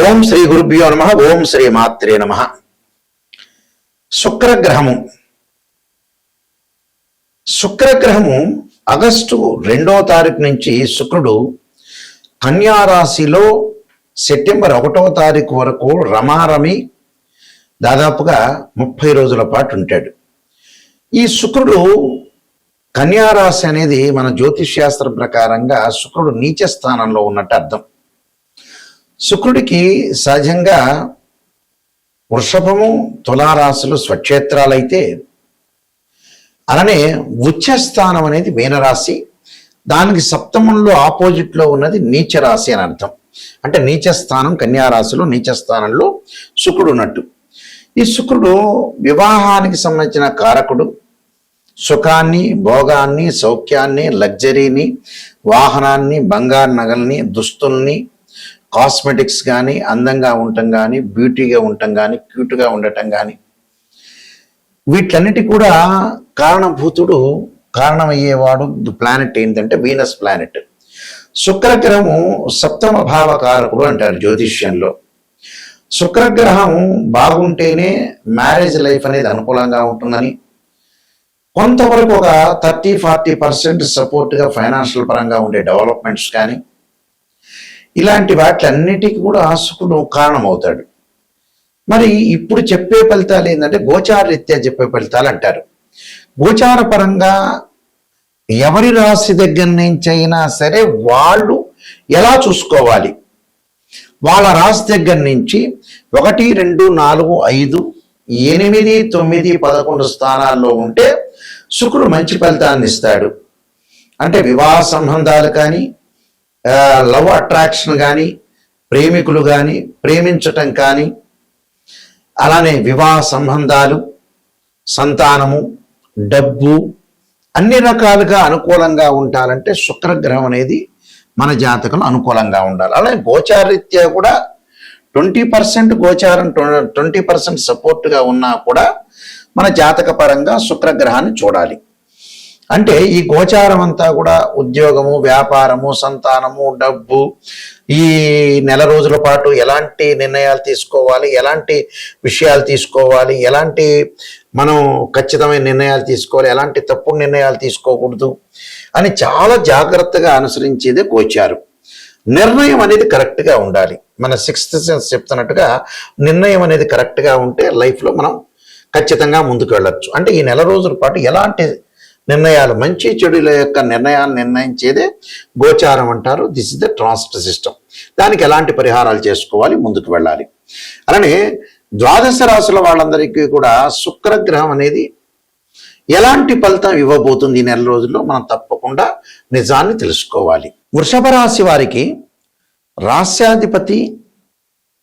ఓం శ్రీ గురుభ్యో నమః. ఓం శ్రీ మాత్రే నమః. శుక్రగ్రహము ఆగస్టు 2వ తారీఖు నుంచి శుక్రుడు కన్యా రాశిలో సెప్టెంబర్ 1వ తారీఖు వరకు రమారమి దాదాపుగా 30 రోజుల పాటు ఉంటాడు. ఈ శుక్రుడు కన్యా రాశి అనేది మన జ్యోతిష్ శాస్త్రం ప్రకారంగా శుక్రుడు నీచ స్థానంలో ఉన్నట్టు అర్థం. శుక్రుడికి సహజంగా వృషభము తులారాశులు స్వక్షేత్రాలైతే, అలానే ఉచ్చస్థానం అనేది మీనరాశి, దానికి సప్తమంలో ఆపోజిట్లో ఉన్నది నీచ రాశి అని అర్థం. అంటే నీచస్థానం కన్యారాశిలో నీచస్థానంలో శుక్రుడు ఉన్నట్టు. ఈ శుక్రుడు వివాహానికి సంబంధించిన కారకుడు. సుఖాన్ని, భోగాన్ని, సౌఖ్యాన్ని, లగ్జరీని, వాహనాన్ని, బంగారు నగల్ని, దుస్తుల్ని, కాస్మెటిక్స్ కానీ, అందంగా ఉండటం కానీ, బ్యూటీగా ఉండటం కానీ, క్యూట్గా ఉండటం కానీ, వీటన్నిటి కూడా కారణమయ్యేవాడు ప్లానెట్ ఏంటంటే వీనస్ ప్లానెట్. శుక్రగ్రహము సప్తమ భావకారకుడు అంటారు జ్యోతిష్యంలో. శుక్రగ్రహం బాగుంటేనే మ్యారేజ్ లైఫ్ అనేది అనుకూలంగా ఉంటుందని, కొంతవరకు ఒక 30-40% సపోర్ట్గా ఫైనాన్షియల్ పరంగా ఉండే డెవలప్మెంట్స్ కానీ, ఇలాంటి వాటిలన్నిటికీ కూడా శుక్రుడు కారణమవుతాడు. మరి ఇప్పుడు చెప్పే ఫలితాలు ఏంటంటే గోచార రీత్యా చెప్పే ఫలితాలు అంటారు. గోచార పరంగా ఎవరి రాశి దగ్గర నుంచి అయినా సరే వాళ్ళు ఎలా చూసుకోవాలి, వాళ్ళ రాశి దగ్గర నుంచి 1, 2, 4, 5, 8, 9, 11 స్థానాల్లో ఉంటే శుక్రుడు మంచి ఫలితాన్ని ఇస్తాడు. అంటే వివాహ సంబంధాలు కానీ, లవ్ అట్రాక్షన్ కానీ, ప్రేమికులు కానీ, ప్రేమించటం కానీ, అలానే వివాహ సంబంధాలు, సంతానము, డబ్బు అన్ని రకాలుగా అనుకూలంగా ఉండాలంటే శుక్రగ్రహం అనేది మన జాతకంలో అనుకూలంగా ఉండాలి. అలాగే గోచారరీత్యా కూడా 20% గోచారం 20% సపోర్ట్గా ఉన్నా కూడా మన జాతక పరంగా శుక్రగ్రహాన్ని చూడాలి. అంటే ఈ గోచారం అంతా కూడా ఉద్యోగము, వ్యాపారము, సంతానము, డబ్బు, ఈ నెల రోజుల పాటు ఎలాంటి నిర్ణయాలు తీసుకోవాలి, ఎలాంటి విషయాలు తీసుకోవాలి, ఎలాంటి మనం ఖచ్చితమైన నిర్ణయాలు తీసుకోవాలి, ఎలాంటి తప్పుడు నిర్ణయాలు తీసుకోకూడదు అని చాలా జాగ్రత్తగా అనుసరించేదే గోచారం. నిర్ణయం అనేది కరెక్ట్గా ఉండాలి. మన 6th సెన్స్ చెప్తున్నట్టుగా నిర్ణయం అనేది కరెక్ట్గా ఉంటే లైఫ్లో మనం ఖచ్చితంగా ముందుకు వెళ్ళొచ్చు. అంటే ఈ నెల రోజుల పాటు ఎలాంటి నిర్ణయాలు, మంచి చెడుల యొక్క నిర్ణయాలు నిర్ణయించేదే గోచారం అంటారు. This is the transit system. దానికి ఎలాంటి పరిహారాలు చేసుకోవాలి, ముందుకు వెళ్ళాలి. అలానే ద్వాదశ రాశుల వాళ్ళందరికీ కూడా శుక్రగ్రహం అనేది ఎలాంటి ఫలితం ఇవ్వబోతుంది ఈ నెల రోజుల్లో మనం తప్పకుండా నిజాన్ని తెలుసుకోవాలి. వృషభ రాశి వారికి రాస్యాధిపతి,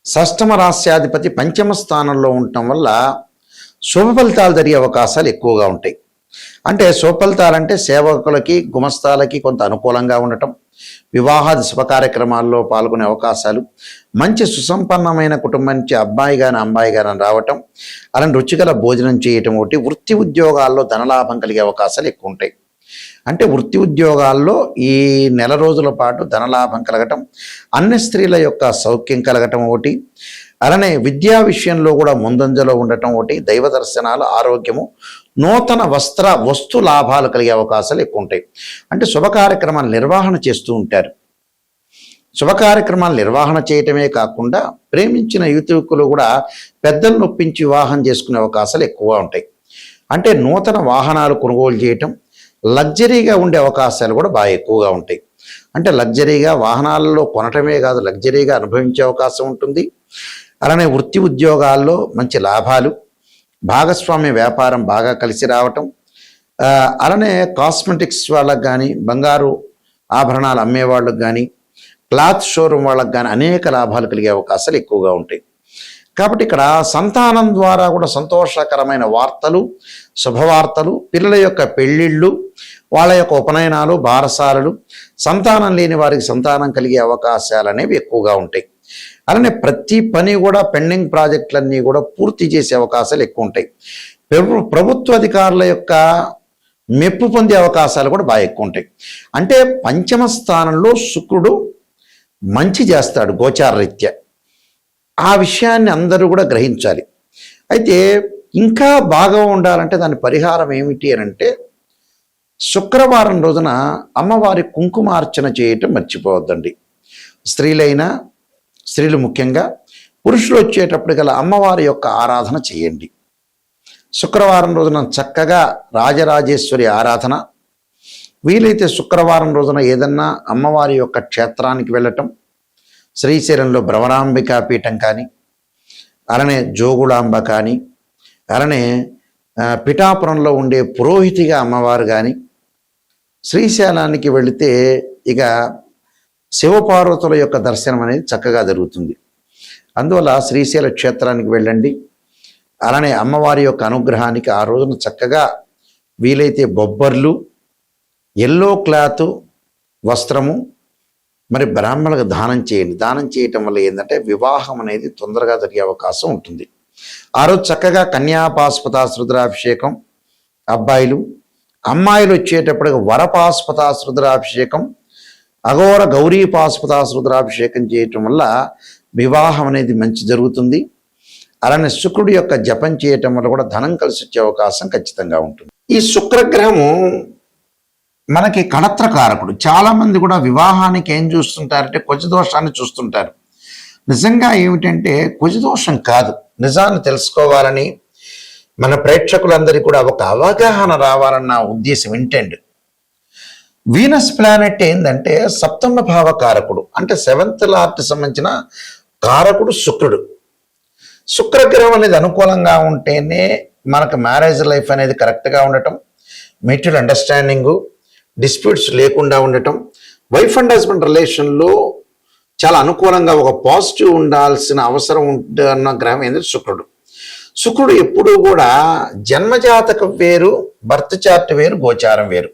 షష్టమ రాస్యాధిపతి పంచమ స్థానంలో ఉండటం వల్ల శుభ ఫలితాలు జరిగే అవకాశాలు ఎక్కువగా ఉంటాయి. అంటే శుభఫలితాలంటే సేవకులకి, గుమస్తాలకి కొంత అనుకూలంగా ఉండటం, వివాహాది శుభ కార్యక్రమాల్లో పాల్గొనే అవకాశాలు, మంచి సుసంపన్నమైన కుటుంబం నుంచి అబ్బాయి కానీ అమ్మాయి కానీ రావటం, అలాంటి రుచికర భోజనం చేయటం ఒకటి. వృత్తి ఉద్యోగాల్లో ధనలాభం కలిగే అవకాశాలు ఎక్కువ ఉంటాయి. అంటే వృత్తి ఉద్యోగాల్లో ఈ నెల రోజుల పాటు ధనలాభం కలగటం, అన్ని స్త్రీల యొక్క సౌఖ్యం కలగటం ఒకటి. అలానే విద్యా విషయంలో కూడా ముందంజలో ఉండటం ఒకటి. దైవ దర్శనాలు, ఆరోగ్యము, నూతన వస్తు లాభాలు కలిగే అవకాశాలు ఎక్కువ ఉంటాయి. అంటే శుభ కార్యక్రమాలు నిర్వహణ చేస్తూ ఉంటారు. శుభ కార్యక్రమాలు నిర్వహణ చేయటమే కాకుండా ప్రేమించిన యువకులు కూడా పెద్దలను ఒప్పించి వివాహం చేసుకునే అవకాశాలు ఎక్కువగా ఉంటాయి. అంటే నూతన వాహనాలు కొనుగోలు చేయటం, లగ్జరీగా ఉండే అవకాశాలు కూడా బాగా ఎక్కువగా ఉంటాయి. అంటే లగ్జరీగా వాహనాలలో కొనటమే కాదు, లగ్జరీగా అనుభవించే అవకాశం ఉంటుంది. అలానే వృత్తి ఉద్యోగాల్లో మంచి లాభాలు, భాగస్వామ్య వ్యాపారం బాగా కలిసి రావటం, అలానే కాస్మెటిక్స్ వాళ్ళకు కానీ, బంగారు ఆభరణాలు అమ్మే వాళ్ళకు కానీ, క్లాత్ షోరూమ్ వాళ్ళకు కానీ అనేక లాభాలు కలిగే అవకాశాలు ఎక్కువగా ఉంటాయి. కాబట్టి ఇక్కడ సంతానం ద్వారా కూడా సంతోషకరమైన వార్తలు, శుభవార్తలు, పిల్లల యొక్క పెళ్ళిళ్ళు, వాళ్ళ యొక్క ఉపనయనాలు, బారసాలలు, సంతానం లేని వారికి సంతానం కలిగే అవకాశాలు అనేవి ఎక్కువగా ఉంటాయి. అలానే ప్రతి పని కూడా పెండింగ్ ప్రాజెక్టులన్నీ కూడా పూర్తి చేసే అవకాశాలు ఎక్కువ ఉంటాయి. ప్రభుత్వ అధికారుల యొక్క మెప్పు పొందే అవకాశాలు కూడా బాగా ఎక్కువ ఉంటాయి. అంటే పంచమ స్థానంలో శుక్రుడు మంచి చేస్తాడు గోచార రీత్యా. ఆ విషయాన్ని అందరూ కూడా గ్రహించాలి. అయితే ఇంకా బాగా ఉండాలంటే దాని పరిహారం ఏమిటి అని అంటే, శుక్రవారం రోజున అమ్మవారి కుంకుమార్చన చేయటం మర్చిపోవద్దండి. స్త్రీలు ముఖ్యంగా పురుషులు వచ్చేటప్పటికల్లా అమ్మవారి యొక్క ఆరాధన చేయండి. శుక్రవారం రోజున చక్కగా రాజరాజేశ్వరి ఆరాధన, వీలైతే శుక్రవారం రోజున ఏదన్నా అమ్మవారి యొక్క క్షేత్రానికి వెళ్ళటం, శ్రీశైలంలో భ్రమరాంబికా పీఠం కానీ, అలానే జోగులాంబ కానీ, అలానే పిఠాపురంలో ఉండే పురోహితిగా అమ్మవారు కానీ, శ్రీశైలానికి వెళితే ఇక శివపార్వతుల యొక్క దర్శనం అనేది చక్కగా జరుగుతుంది. అందువల్ల శ్రీశైల క్షేత్రానికి వెళ్ళండి. అలానే అమ్మవారి యొక్క అనుగ్రహానికి ఆ రోజున చక్కగా వీలైతే బొబ్బర్లు, ఎల్లో క్లాత్ వస్త్రము మరి బ్రాహ్మణులకు దానం చేయండి. దానం చేయటం వల్ల ఏంటంటే వివాహం అనేది తొందరగా జరిగే అవకాశం ఉంటుంది. ఆ రోజు చక్కగా కన్యాపాస్పతాశ్రుద్రాభిషేకం అబ్బాయిలు, అమ్మాయిలు వచ్చేటప్పటికి వరపాస్పతాశ్రుద్రాభిషేకం, అఘోర గౌరీపాస్పతాశ్రుద్రాభిషేకం చేయటం వల్ల వివాహం అనేది మంచి జరుగుతుంది. అలానే శుక్రుడి యొక్క జపం చేయటం వల్ల కూడా ధనం కలిసి వచ్చే అవకాశం ఖచ్చితంగా ఉంటుంది. ఈ శుక్రగ్రహము మనకి కళత్రకారకుడు. చాలామంది కూడా వివాహానికి ఏం చూస్తుంటారంటే కుజదోషాన్ని చూస్తుంటారు. నిజంగా ఏమిటంటే కుజదోషం కాదు. నిజాన్ని తెలుసుకోవాలని మన ప్రేక్షకులందరికీ కూడా ఒక అవగాహన రావాలన్న ఉద్దేశం ఇంటెండ్. వీనస్ ప్లానెట్ ఏంటంటే సప్తమ భావ కారకుడు, అంటే 7th లార్డ్కి సంబంధించిన కారకుడు శుక్రుడు. శుక్రగ్రహం అనేది అనుకూలంగా ఉంటేనే మనకు మ్యారేజ్ లైఫ్ అనేది కరెక్ట్గా ఉండటం, మ్యూచువల్ అండర్స్టాండింగు, డిస్ప్యూట్స్ లేకుండా ఉండటం, వైఫ్ అండ్ హస్బెండ్ రిలేషన్లో చాలా అనుకూలంగా ఒక పాజిటివ్ ఉండాల్సిన అవసరం ఉంటున్న గ్రహం ఏంటంటే శుక్రుడు. శుక్రుడు ఎప్పుడూ కూడా జన్మజాతకం వేరు, బర్త్ చార్ట్ వేరు, గోచారం వేరు.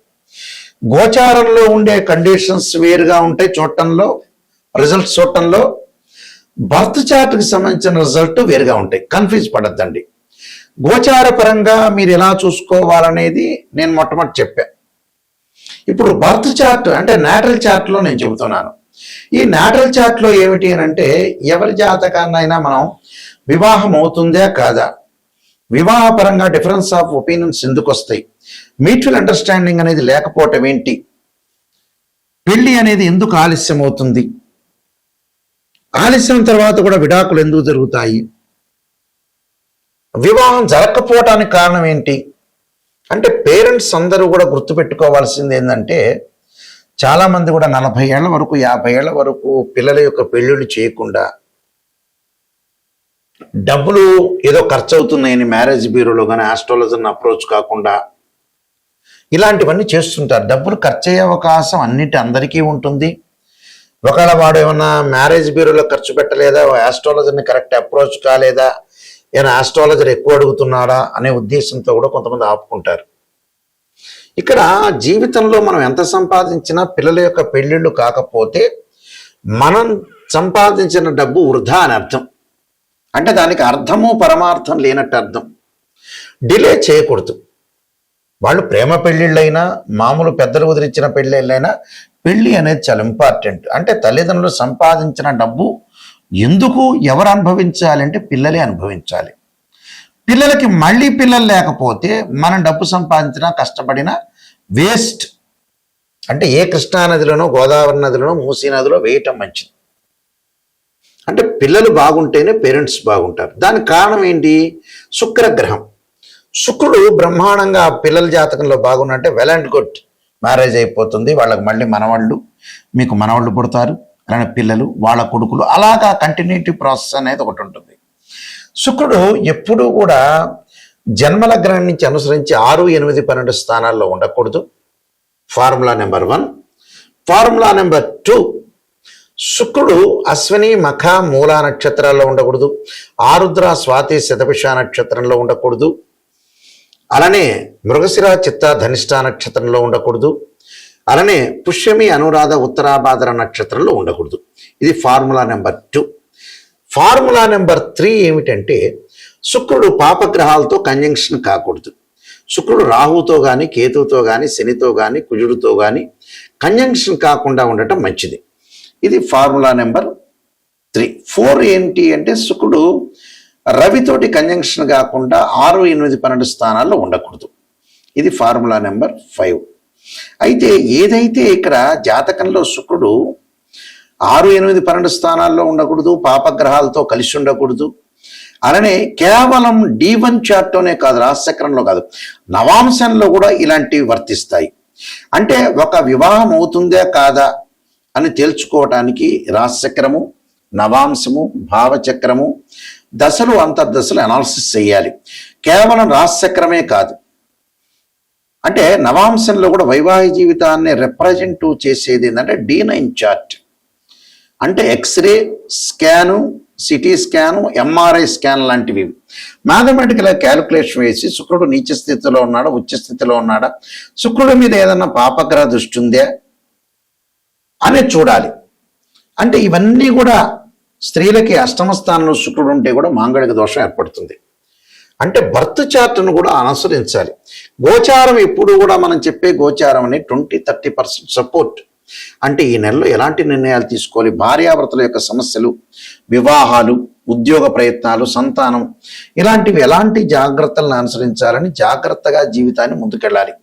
గోచారంలో ఉండే కండిషన్స్ వేరుగా ఉంటాయి చూడటంలో, రిజల్ట్స్ చూడటంలో. బర్త్ చార్ట్కి సంబంధించిన రిజల్ట్ వేరుగా ఉంటాయి. కన్ఫ్యూజ్ పడద్దండి. గోచార పరంగా మీరు ఎలా చూసుకోవాలనేది నేను మొట్టమొదటి చెప్పాను. ఇప్పుడు బర్త్ చార్ట్ అంటే నాటల్ చార్ట్లో నేను చెబుతున్నాను. ఈ నాటల్ చార్ట్లో ఏమిటి అని అంటే ఎవరి జాతకాన్నైనా మనం వివాహం అవుతుందా కాదా, వివాహపరంగా డిఫరెన్స్ ఆఫ్ ఒపీనియన్స్ ఎందుకు వస్తాయి, మ్యూచువల్ అండర్స్టాండింగ్ అనేది లేకపోవటం ఏంటి, పెళ్లి అనేది ఎందుకు ఆలస్యం అవుతుంది, ఆలస్యం తర్వాత కూడా విడాకులు ఎందుకు జరుగుతాయి, వివాహం జరగకపోవటానికి కారణం ఏంటి అంటే పేరెంట్స్ అందరూ కూడా గుర్తుపెట్టుకోవాల్సింది ఏంటంటే చాలామంది కూడా 40 ఏళ్ల వరకు 50 ఏళ్ల వరకు పిల్లల యొక్క పెళ్ళిళ్ళు చేయకుండా డబ్బులు ఏదో ఖర్చు అవుతున్నాయని మ్యారేజ్ బ్యూరోలో కానీ ఆస్ట్రాలజర్ని అప్రోచ్ కాకుండా ఇలాంటివన్నీ చేస్తుంటారు. డబ్బులు ఖర్చు అయ్యే అవకాశం అందరికీ ఉంటుంది. ఒకవేళ వాడు ఏమన్నా మ్యారేజ్ బ్యూరోలో ఖర్చు పెట్టలేదా, ఆస్ట్రాలజర్ని కరెక్ట్ అప్రోచ్ కాలేదా, ఏమైనా ఆస్ట్రాలజర్ ఎక్కువ అడుగుతున్నాడా అనే ఉద్దేశంతో కూడా కొంతమంది ఆపుకుంటారు. ఇక్కడ జీవితంలో మనం ఎంత సంపాదించినా పిల్లల యొక్క పెళ్ళిళ్ళు కాకపోతే మనం సంపాదించిన డబ్బు వృధా అని అర్థం. అంటే దానికి అర్థము పరమార్థం లేనట్టు అర్థం. డిలే చేయకూడదు. వాళ్ళు ప్రేమ పెళ్ళిళ్ళైనా మామూలు పెద్దలు కుదిరించిన పెళ్ళిళ్ళైనా పెళ్ళి అనేది చాలా ఇంపార్టెంట్. అంటే తల్లిదండ్రులు సంపాదించిన డబ్బు ఎందుకు ఎవరు అనుభవించాలి అంటే పిల్లలే అనుభవించాలి. పిల్లలకి మళ్ళీ పిల్లలు లేకపోతే మనం డబ్బు సంపాదించినా కష్టపడినా వేస్ట్. అంటే ఏ కృష్ణా నదిలోనో గోదావరి నదిలోనో మూసీ నదిలో వేయటం మంచిది. అంటే పిల్లలు బాగుంటేనే పేరెంట్స్ బాగుంటారు. దానికి కారణం ఏంటి? శుక్రగ్రహం. శుక్రుడు బ్రహ్మాండంగా పిల్లల జాతకంలో బాగున్నట్టే వెల్ అండ్ గుడ్, మ్యారేజ్ అయిపోతుంది, వాళ్ళకి మళ్ళీ మనవాళ్ళు, మీకు మనవాళ్ళు పుడతారు, అలానే పిల్లలు, వాళ్ళ కొడుకులు, అలాగా కంటిన్యూటీ ప్రాసెస్ అనేది ఒకటి ఉంటుంది. శుక్రుడు ఎప్పుడూ కూడా జన్మలగ్నం నుంచి అనుసరించి 6, 8, 12 స్థానాల్లో ఉండకూడదు. Formula number 1. ఫార్ములా నెంబర్ 2, శుక్రుడు అశ్విని మఖ మూల నక్షత్రాల్లో ఉండకూడదు, ఆరుద్ర స్వాతి శతభిష నక్షత్రంలో ఉండకూడదు, అలానే మృగశిర చిత్త ధనిష్ట నక్షత్రంలో ఉండకూడదు, అలానే పుష్యమి అనురాధ ఉత్తరాభాద్ర నక్షత్రంలో ఉండకూడదు. ఇది ఫార్ములా నెంబర్ 2. ఫార్ములా నెంబర్ 3 ఏమిటంటే శుక్రుడు పాపగ్రహాలతో కంజంక్షన్ కాకూడదు. శుక్రుడు రాహుతో కానీ కేతువుతో కానీ శనితో కానీ కుజుడితో కానీ కంజంక్షన్ కాకుండా ఉండటం మంచిది. ఇది ఫార్ములా నెంబర్ 4 ఏంటి అంటే శుక్రుడు రవితోటి కంజంక్షన్ కాకుండా 6, 8, 12 స్థానాల్లో ఉండకూడదు. ఇది ఫార్ములా నెంబర్ 5. అయితే ఏదైతే ఇక్కడ జాతకంలో శుక్రుడు 6, 8, 12 స్థానాల్లో ఉండకూడదు, పాపగ్రహాలతో కలిసి ఉండకూడదు, అలానే కేవలం D1 చార్ట్లోనే కాదు, రాశిచక్రంలో కాదు, నవాంశంలో కూడా ఇలాంటివి వర్తిస్తాయి. అంటే ఒక వివాహం అవుతుందే కాదా అని తేల్చుకోవటానికి రాశిచక్రము, నవాంశము, భావచక్రము, దశలు, అంతర్దశలు అనాలిసిస్ చేయాలి. కేవలం రాశిచక్రమే కాదు, అంటే నవాంశంలో కూడా వైవాహిక జీవితాన్ని రిప్రజెంట్ చేసేది ఏంటంటే D9 చార్ట్. అంటే X-ray scan, CT scan, MRI scan లాంటివి మ్యాథమెటికల్ క్యాలిక్యులేషన్ వేసి శుక్రుడు నీచ స్థితిలో ఉన్నాడా, ఉచ్చ స్థితిలో ఉన్నాడా, శుక్రుడి మీద ఏదన్నా పాపగ్రహ దృష్టి ఉందే అనేది చూడాలి. అంటే ఇవన్నీ కూడా స్త్రీలకి అష్టమ స్థానంలో శుక్రుడు ఉంటే కూడా మాంగళిక దోషం ఏర్పడుతుంది. అంటే బర్త్ చార్ట్ను కూడా అనుసరించాలి. గోచారం ఎప్పుడు కూడా మనం చెప్పే గోచారం అనే 20-30% సపోర్ట్. అంటే ఈ నెలలో ఎలాంటి నిర్ణయాలు తీసుకోవాలి, భార్యాభర్తల యొక్క సమస్యలు, వివాహాలు, ఉద్యోగ ప్రయత్నాలు, సంతానం, ఇలాంటివి ఎలాంటి జాగ్రత్తలను అనుసరించాలని జాగ్రత్తగా జీవితాన్ని ముందుకెళ్ళాలి.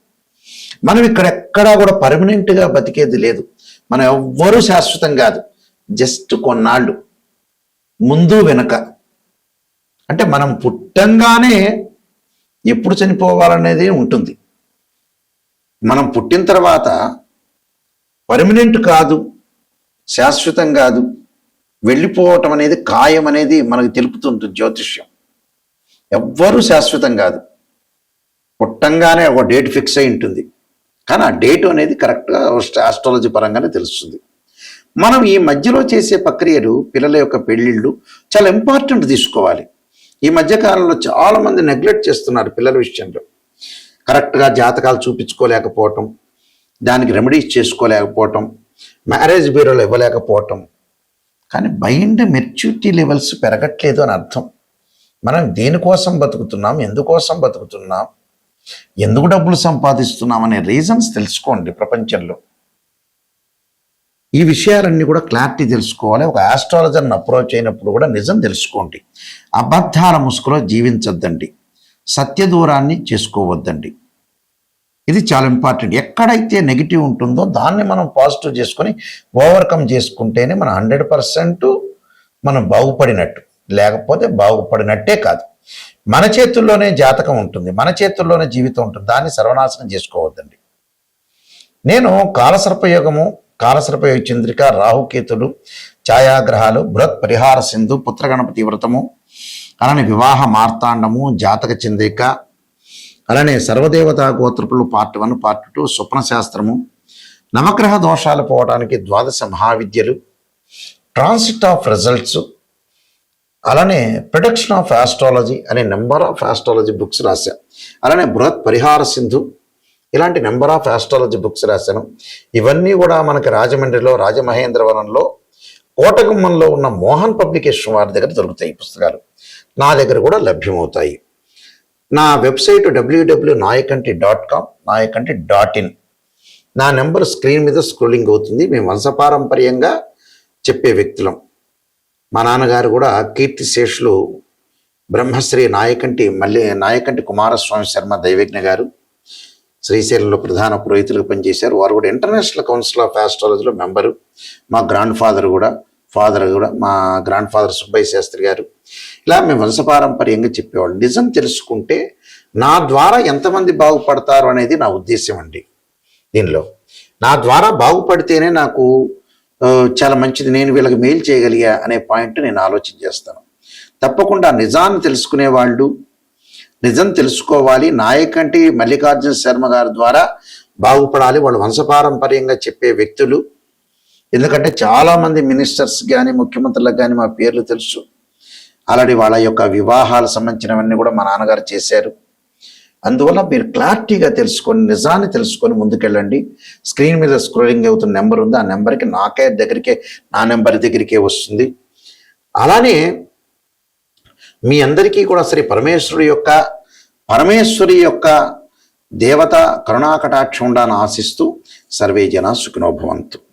మనం ఇక్కడెక్కడా కూడా పర్మనెంట్గా బతికేది లేదు. మనం ఎవ్వరూ శాశ్వతం కాదు, జస్ట్ కొన్నాళ్ళు ముందు వెనక. అంటే మనం పుట్టంగానే ఎప్పుడు చనిపోవాలనేది ఉంటుంది. మనం పుట్టిన తర్వాత పర్మనెంట్ కాదు, శాశ్వతం కాదు, వెళ్ళిపోవటం అనేది ఖాయం అనేది మనకు తెలుపుతుంది జ్యోతిష్యం. ఎవ్వరూ శాశ్వతం కాదు. పుట్టంగానే ఒక డేట్ ఫిక్స్ అయి ఉంటుంది, కానీ ఆ డేట్ అనేది కరెక్ట్గా ఆస్ట్రాలజీ పరంగానే తెలుస్తుంది. మనం ఈ మధ్యలో చేసే ప్రక్రియలు, పిల్లల యొక్క పెళ్ళిళ్ళు చాలా ఇంపార్టెంట్ తీసుకోవాలి. ఈ మధ్యకాలంలో చాలామంది నెగ్లెక్ట్ చేస్తున్నారు పిల్లల విషయంలో. కరెక్ట్గా జాతకాలు చూపించుకోలేకపోవటం, దానికి రెమెడీస్ చేసుకోలేకపోవటం, మ్యారేజ్ బ్యూరోలు ఇవ్వలేకపోవటం. కానీ మైండ్ మెచ్యూరిటీ లెవెల్స్ పెరగట్లేదు అని అర్థం. మనం దేనికోసం బతుకుతున్నాం, ఎందుకోసం బతుకుతున్నాం, ఎందుకు డబ్బులు సంపాదిస్తున్నాం అనే రీజన్స్ తెలుసుకోండి. ప్రపంచంలో ఈ విషయాలన్నీ కూడా క్లారిటీ తెలుసుకోవాలి. ఒక ఆస్ట్రాలజర్ని అప్రోచ్ అయినప్పుడు కూడా నిజం తెలుసుకోండి. అబద్ధాల ముసుగులో జీవించొద్దండి, సత్య దూరాన్ని చేసుకోవద్దండి. ఇది చాలా ఇంపార్టెంట్. ఎక్కడైతే నెగిటివ్ ఉంటుందో దాన్ని మనం పాజిటివ్ చేసుకొని ఓవర్కమ్ చేసుకుంటేనే మనం 100% మనం బాగుపడినట్టు, లేకపోతే బాగుపడినట్టే కాదు. మన చేతుల్లోనే జాతకం ఉంటుంది, మన చేతుల్లోనే జీవితం ఉంటుంది, దాన్ని సర్వనాశనం చేసుకోవద్దండి. నేను కాలసర్పయోగము, కాలసర్పయోగ చంద్రిక, రాహుకేతులు, ఛాయాగ్రహాలు, బృహత్ పరిహార సింధు, పుత్రగణపతి వ్రతము, అలానే వివాహ మార్తాండము, జాతక చంద్రిక, అలానే సర్వదేవతా గోత్రపులు పార్ట్ 1, పార్ట్ 2, స్వప్న శాస్త్రము, నవగ్రహ దోషాలు పోవడానికి 12 మహావిద్యలు, ట్రాన్సిట్ ఆఫ్ రిజల్ట్స్, అలానే ప్రొడక్షన్ ఆఫ్ ఆస్ట్రాలజీ అనే నెంబర్ ఆఫ్ ఆస్ట్రాలజీ బుక్స్ రాశాను. అలానే బృహత్ పరిహార సింధు, ఇలాంటి నెంబర్ ఆఫ్ ఆస్ట్రాలజీ బుక్స్ రాశాను. ఇవన్నీ కూడా మనకి రాజమండ్రిలో, రాజమహేంద్రవరంలో, కోటగుమ్మంలో ఉన్న మోహన్ పబ్లికేషన్ వారి దగ్గర దొరుకుతాయి ఈ పుస్తకాలు. నా దగ్గర కూడా లభ్యమవుతాయి. నా వెబ్సైట్ www.nayakanti.com, nayakanti.in. నా నెంబర్ స్క్రీన్ మీద స్క్రోలింగ్ అవుతుంది. మేము వంశపారంపర్యంగా చెప్పే వ్యక్తులం. మా నాన్నగారు కూడా కీర్తిశేషులు బ్రహ్మశ్రీ నాయకంటి కుమారస్వామి శర్మ దైవజ్ఞ గారు శ్రీశైలంలో ప్రధాన పురోహితులుగా పనిచేశారు. వారు కూడా ఇంటర్నేషనల్ కౌన్సిల్ ఆఫ్ ఆస్ట్రాలజీలో మెంబరు. మా ఫాదర్ కూడా మా గ్రాండ్ ఫాదర్ సుబ్బయ్య శాస్త్రి గారు. ఇలా మేము వంశపారంపర్యంగా చెప్పేవాళ్ళు. నిజం తెలుసుకుంటే నా ద్వారా ఎంతమంది బాగుపడతారు అనేది నా ఉద్దేశం అండి. దీనిలో నా ద్వారా బాగుపడితేనే నాకు చాలా మంచిది, నేను వీళ్ళకి మెయిల్ చేయగలిగా అనే పాయింట్ నేను ఆలోచన చేస్తాను. తప్పకుండా నిజాన్ని తెలుసుకునే వాళ్ళు నిజం తెలుసుకోవాలి. నాయకంటి మల్లికార్జున శర్మ గారి ద్వారా బాగుపడాలి. వాళ్ళు వంశపారంపర్యంగా చెప్పే వ్యక్తులు. ఎందుకంటే చాలామంది మినిస్టర్స్ కానీ, ముఖ్యమంత్రులకు కానీ మా పేర్లు తెలుసు. ఆల్రెడీ వాళ్ళ యొక్క వివాహాలకు సంబంధించినవన్నీ కూడా మా నాన్నగారు చేశారు. అందువల్ల మీరు క్లారిటీగా తెలుసుకొని, నిజాన్ని తెలుసుకొని ముందుకెళ్ళండి. స్క్రీన్ మీద స్క్రోలింగ్ అవుతున్న నెంబర్ ఉంది, ఆ నెంబర్కి నా నెంబర్ దగ్గరికే వస్తుంది. అలానే మీ అందరికీ కూడా శ్రీ పరమేశ్వరి యొక్క దేవత కరుణాకటాక్షం ఉండాలని ఆశిస్తూ సర్వే జన సుఖినో భవంతు.